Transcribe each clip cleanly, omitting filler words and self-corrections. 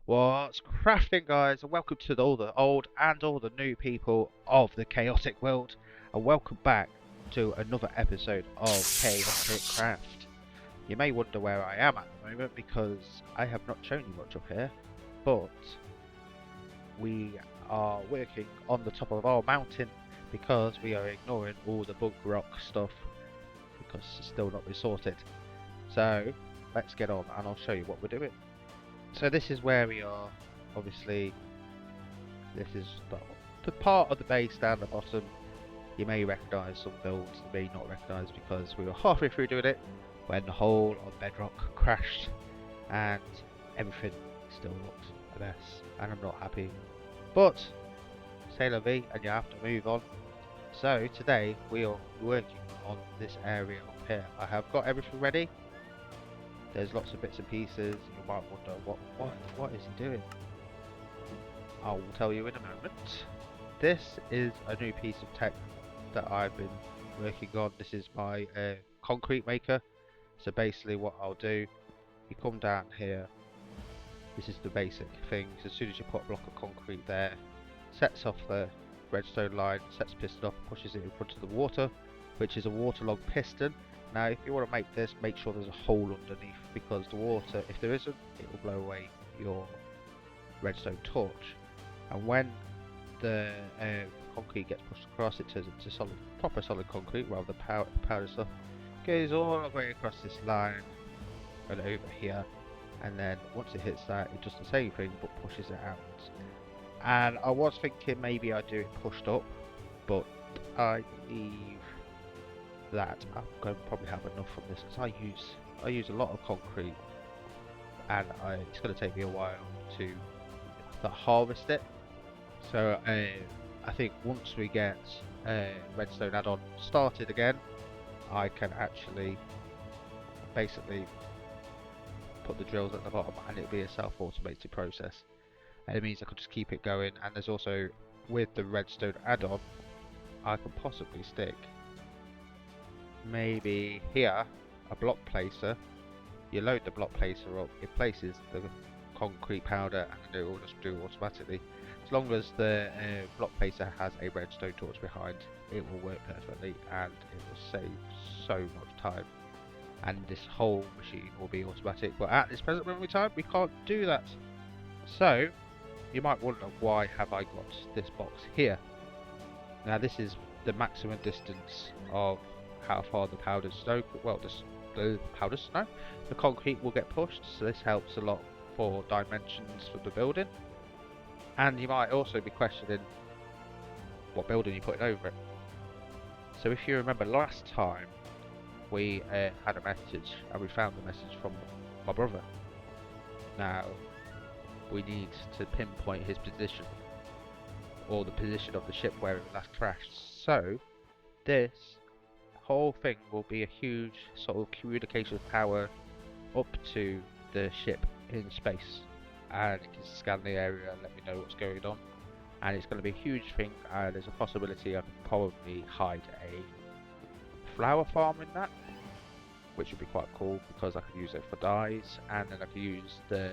What's crafting, guys, and welcome to all the old and all the new people of the chaotic world, and welcome back to another episode of Chaotic Craft. You may wonder where I am at the moment because I have not shown you much up here, but we are working on the top of our mountain because we are ignoring all the bugrock stuff because it's still not been sorted. So let's get on and I'll show you what we're doing. So this is where we are. Obviously, this is the part of the base down the bottom. You may recognise some builds, you may not recognise because we were halfway through doing it when the whole of Bedrock crashed and everything still looks a mess and I'm not happy. But c'est la vie and you have to move on. So today we are working on this area up here. I have got everything ready. There's lots of bits and pieces. You might wonder what is he doing? I will tell you in a moment. This is a new piece of tech that I've been working on. This is my concrete maker. So basically what I'll do, you come down here. This is the basic things. As soon as you put a block of concrete there, sets off the redstone line, sets piston off, pushes it in front of the water, which is a waterlogged piston. Now if you want to make this, make sure there's a hole underneath, because the water, if there isn't, it will blow away your redstone torch. And when the concrete gets pushed across, it turns into solid, proper solid concrete rather than powder stuff. Goes all the way across this line and over here, and then once it hits that, it does the same thing but pushes it out. And I was thinking maybe I'd do it pushed up, but I believe that I'm going to probably have enough from this because I use a lot of concrete and it's going to take me a while to harvest it. So I think once we get redstone add-on started again, I can actually basically put the drills at the bottom and it'll be a self-automated process, and it means I can just keep it going. And there's also, with the redstone add-on, I can possibly stick maybe here a block placer. You load the block placer up, it places the concrete powder and it will just do automatically. As long as the block placer has a redstone torch behind, it will work perfectly and it will save so much time, and this whole machine will be automatic. But at this present moment in time we can't do that. So you might wonder, why have I got this box here? Now this is the maximum distance of how far the powdered snow, the concrete will get pushed, so this helps a lot for dimensions for the building. And you might also be questioning what building you're putting over it. So if you remember last time, we had a message, and we found the message from my brother. Now we need to pinpoint his position, or the position of the ship where it last crashed. So this whole thing will be a huge sort of communication tower up to the ship in space, and it can scan the area and let me know what's going on. And it's going to be a huge thing, and there's a possibility I could probably hide a flower farm in that, which would be quite cool because I could use it for dyes, and then I could use the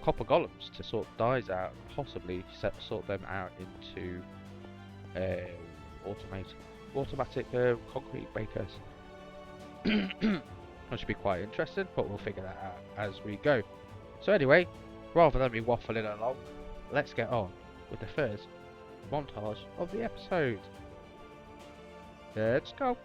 copper golems to sort dyes out, and possibly sort them out into automatic concrete makers. That should be quite interesting, but we'll figure that out as we go. So anyway, rather than me waffling along, let's get on with the first montage of the episode. Let's go.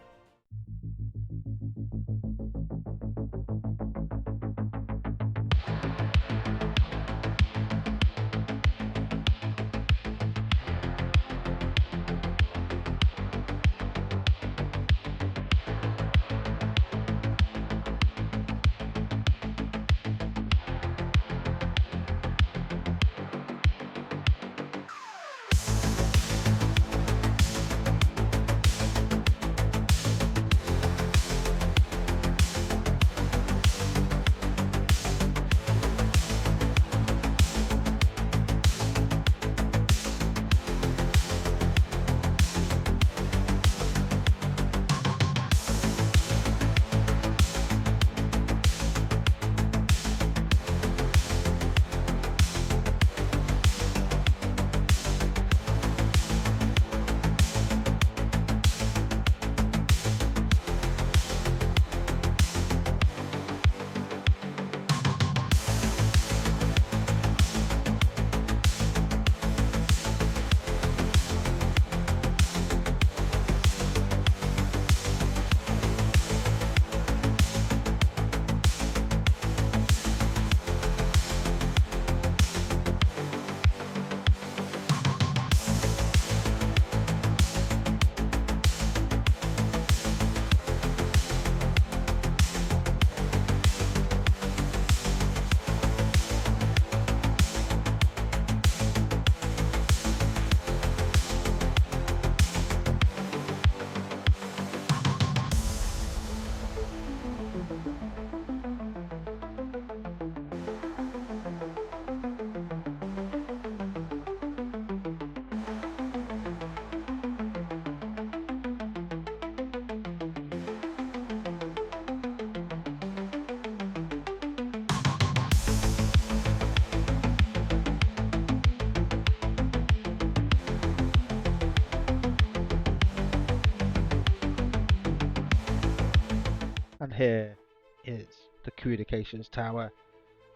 here is the communications tower.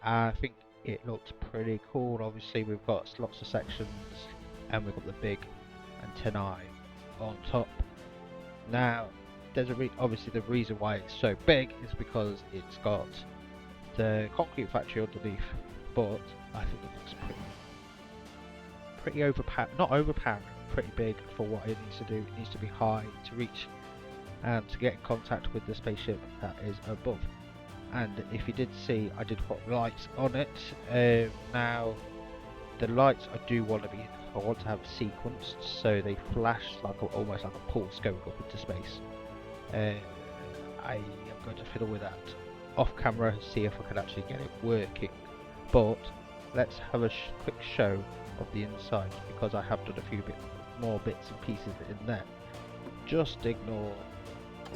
I think it looks pretty cool. Obviously we've got lots of sections and we've got the big antennae on top. Now there's obviously the reason why it's so big is because it's got the concrete factory underneath, but I think it looks pretty not overpowering, pretty big for what it needs to do. It needs to be high to reach and to get in contact with the spaceship that is above. And if you did see, I did put lights on it. Now the lights I want to have sequenced so they flash like almost like a pulse going up into space. I am going to fiddle with that off camera and see if I can actually get it working. But let's have a quick show of the inside, because I have done a few more bits and pieces in there. Just ignore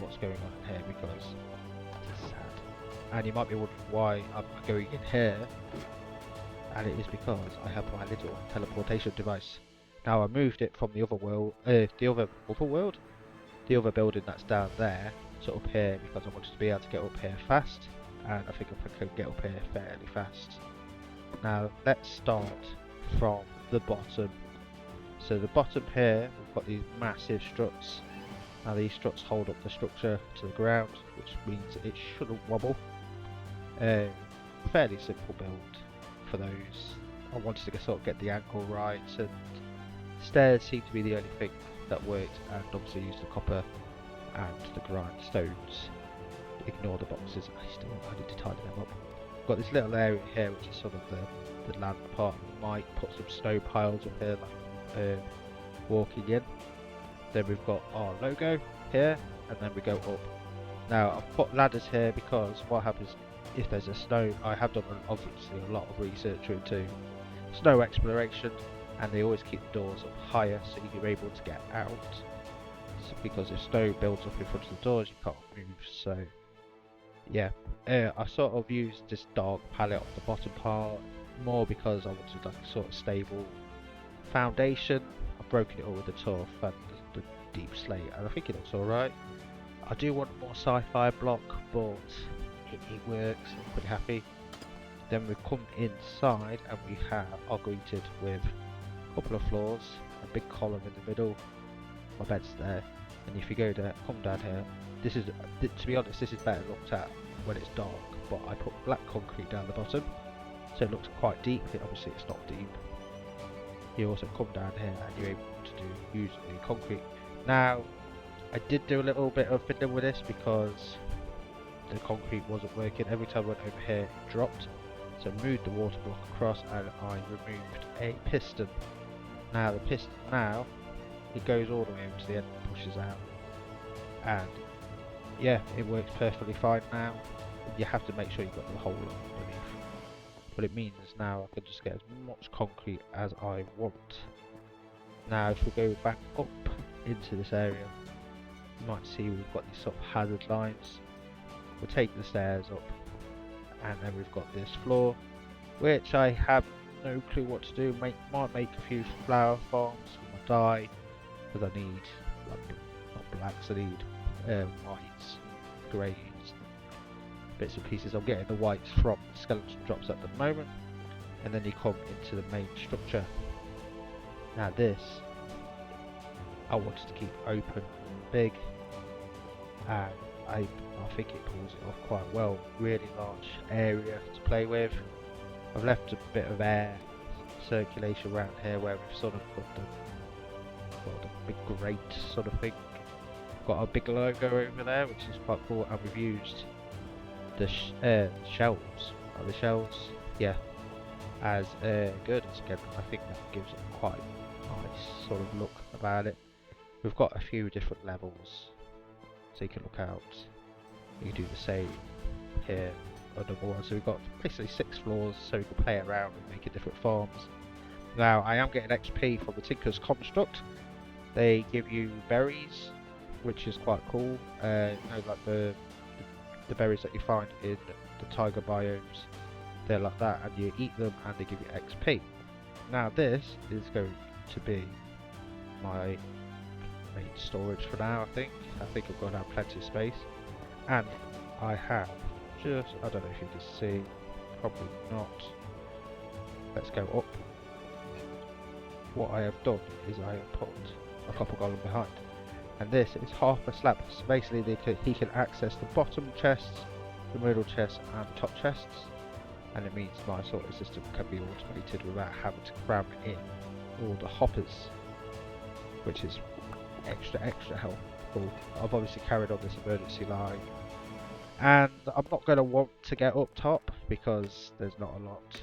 what's going on here because it's sad. And you might be wondering why I'm going in here, and it is because I have my little teleportation device. Now I moved it from the other world, the other building that's down there to up here, because I wanted to be able to get up here fast, and I think if I can get up here fairly fast. Now let's start from the bottom. So the bottom here, we've got these massive struts. Now these struts hold up the structure to the ground, which means it shouldn't wobble. Fairly simple build for those. I wanted to sort of get the angle right, and stairs seem to be the only thing that worked, and obviously use the copper and the grindstones. Ignore the boxes, I need to tidy them up. Got this little area here which is sort of the land part. Might put some snow piles up here like walking in. Then we've got our logo here, and then we go up. Now I've put ladders here because what happens if there's a snow, I have done obviously a lot of research into snow exploration, and they always keep the doors up higher so you're able to get out. So because if snow builds up in front of the doors you can't move. So yeah, I sort of used this dark palette on the bottom part more because I wanted like a sort of stable foundation. I've broken it all with the turf and the deep slate, and I think it looks alright. I do want more sci-fi block, but it works. I'm pretty happy. Then we come inside and we are greeted with a couple of floors, a big column in the middle. My bed's there, and if you come down here, this is, to be honest, this is better looked at when it's dark, but I put black concrete down the bottom, so it looks quite deep. Obviously it's not deep. You also come down here and you're able to use the concrete. Now, I did do a little bit of fiddling with this because the concrete wasn't working. Every time I went over here it dropped, so I moved the water block across and I removed a piston. Now the piston, it goes all the way over to the end and pushes out, and yeah, it works perfectly fine now. You have to make sure you've got the hole underneath, but it means now I can just get as much concrete as I want. Now if we go back up into this area, you might see we've got these sort of hazard lines. We'll take the stairs up, and then we've got this floor, which I have no clue what to do. Might make a few flower farms for my dye, because I need not blacks, I need whites, greys, bits and pieces. I'm getting the whites from the skeleton drops at the moment, and then you come into the main structure. Now this, I wanted to keep open and big, and I think it pulls it off quite well. Really large area to play with. I've left a bit of air circulation around here where we've sort of got the big grate sort of thing. Got a big logo over there, which is quite cool, and we've used the shells. Are the shells? Yeah. As girders again. I think that gives it quite a nice sort of look about it. We've got a few different levels, so you can look out. You can do the same here on number one. So we've got basically 6 floors, so you can play around and make different farms. Now I am getting XP from the Tinker's Construct. They give you berries, which is quite cool. Like the berries that you find in the tiger biomes, they're like that, and you eat them and they give you XP. Now this is going to be my main storage for now. I think I've got to have plenty of space, and I have just, I don't know if you can see, probably not. Let's go up. What I have done is I have put a copper golem behind, and this is half a slab. So basically he can access the bottom chests, the middle chests and the top chests, and it means my sorting system can be automated without having to cram in all the hoppers, which is extra helpful. I've obviously carried on this emergency line, and I'm not going to want to get up top because there's not a lot,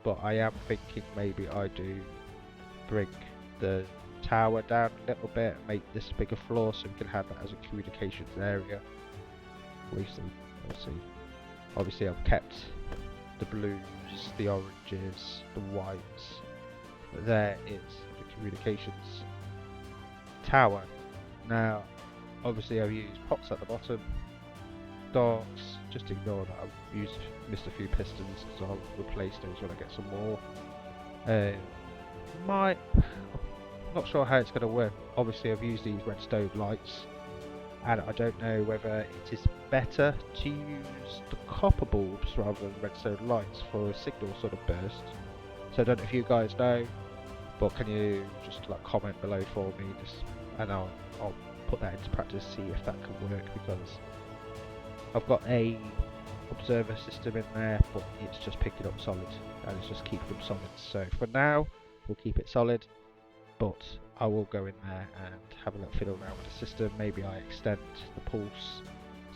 but I am thinking maybe I do bring the tower down a little bit and make this a bigger floor so we can have that as a communications area. We'll see. Obviously I've kept the blues, the oranges, the whites. But there is the communications tower. Now obviously I've used pots at the bottom, docks, just ignore that I've missed a few pistons because I'll replace those when I get some more. I'm not sure how it's going to work. Obviously I've used these redstone lights, and I don't know whether it is better to use the copper bulbs rather than redstone lights for a signal sort of burst. So I don't know if you guys know, but can you just like comment below for me, and I'll put that into practice, see if that can work, because I've got a observer system in there, but it's just picking up solid and it's just keeping them solid. So for now we'll keep it solid, but I will go in there and have a little fiddle around with the system. Maybe I extend the pulse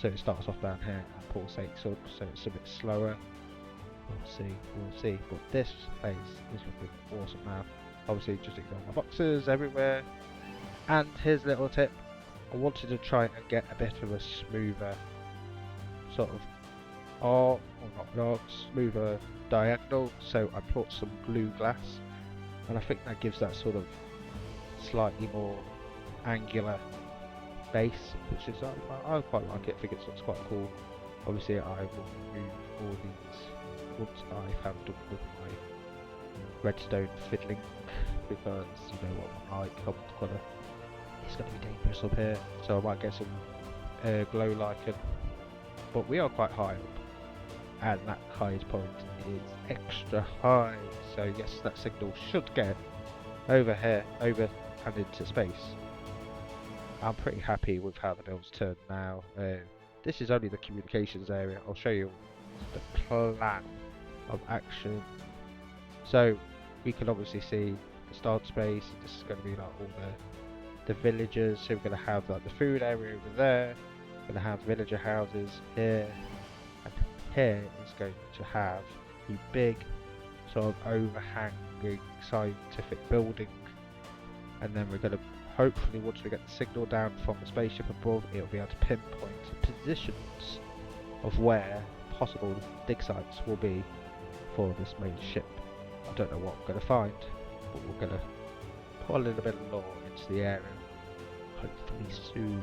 so it starts off down here and pulsates up so it's a bit slower. We'll see. But this place is looking awesome now. Obviously just ignore my boxes everywhere. And here's a little tip. I wanted to try and get a bit of a smoother sort of arc, or not arc, smoother diagonal, so I put some glue glass, and I think that gives that sort of slightly more angular base, which is I quite like it. I think it looks quite cool. Obviously I will remove all these once I have done with my redstone fiddling, because you know what I'm like, it's going to be dangerous up here, so I might get some glow lichen, but we are quite high up, and that highest point is extra high, so yes, that signal should get over here, over and into space. I'm pretty happy with how the build's turned now. This is only the communications area. I'll show you the plan of action. So we can obviously see the start space. This is going to be like all the villagers. So we're going to have like the food area over there. We're going to have villager houses here, and here is going to have the big sort of overhanging scientific building, and then we're going to hopefully, once we get the signal down from the spaceship above, it'll be able to pinpoint positions of where possible dig sites will be for this main ship. I don't know what we're going to find, but we're going to put a little bit of lore into the area hopefully soon.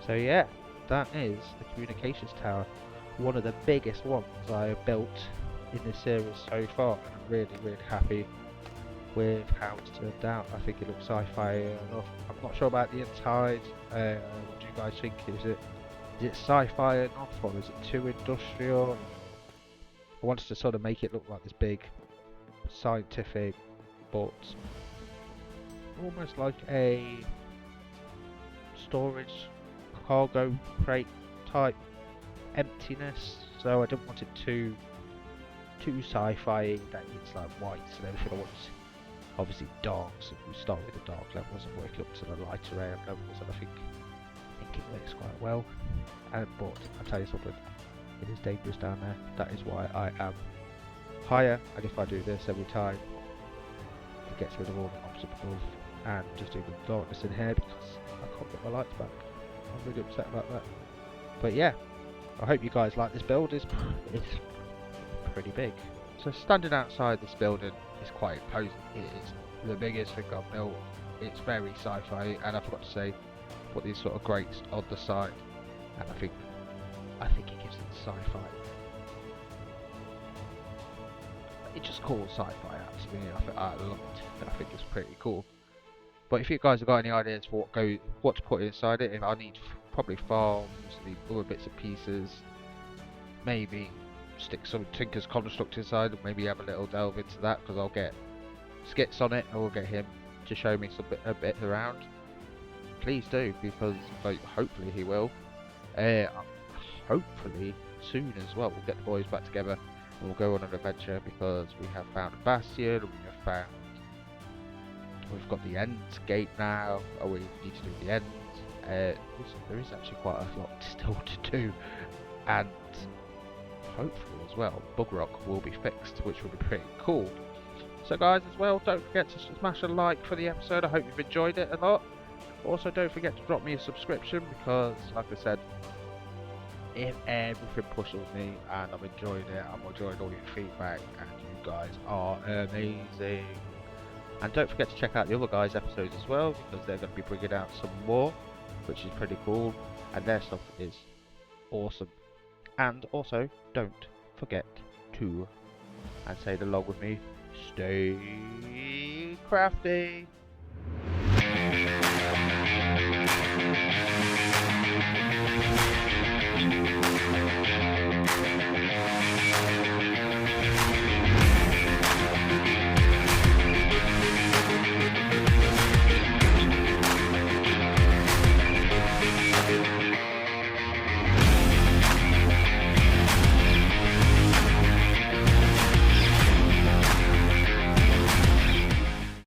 So yeah, that is the communications tower, one of the biggest ones I have built in this series so far, and I'm really happy with how it's turned out. I think it looks sci-fi enough. I'm not sure about the inside. What do you guys think? Is it sci-fi enough, or is it too industrial? I wanted to sort of make it look like this big scientific, but almost like a storage cargo crate type emptiness. So I didn't want it too sci-fi that it's like whites and everything. I want obviously dark, so we start with the dark levels and work up to the lighter levels, and I think it works quite well. But I'll tell you something, it is dangerous down there. That is why I am higher, and if I do this every time, it gets rid of all the obstacles and just do the darkness in here, because I can't get my lights back. I'm really upset about that. But yeah, I hope you guys like this build. It's pretty big. So standing outside this building is quite imposing. It is the biggest thing I've built. It's very sci-fi, and I forgot to say, put these sort of grates on the side, and I think it gives it sci-fi. It just calls sci-fi out to me. I love it. I think it's pretty cool. But if you guys have got any ideas for what to put inside it, if I need probably farms, the other bits and pieces. Maybe stick some Tinker's construct inside and maybe have a little delve into that, because I'll get skits on it. I will get him to show me a bit around. Please do, because like, hopefully he will. Hopefully soon as well. We'll get the boys back together and we'll go on an adventure, because we have found a bastion. We've got the end gate now. Oh, we need to do the end. There is actually quite a lot still to do, and hopefully as well, bugrock will be fixed, which will be pretty cool. So guys, as well, don't forget to smash a like for the episode. I hope you've enjoyed it a lot. Also, don't forget to drop me a subscription, because, like I said, if everything pushes me and I'm enjoying it, I'm enjoying all your feedback, and you guys are amazing. And don't forget to check out the other guys' episodes as well, because they're going to be bringing out some more, which is pretty cool, and their stuff is awesome. And also, don't forget to, and say it along with me, stay crafty.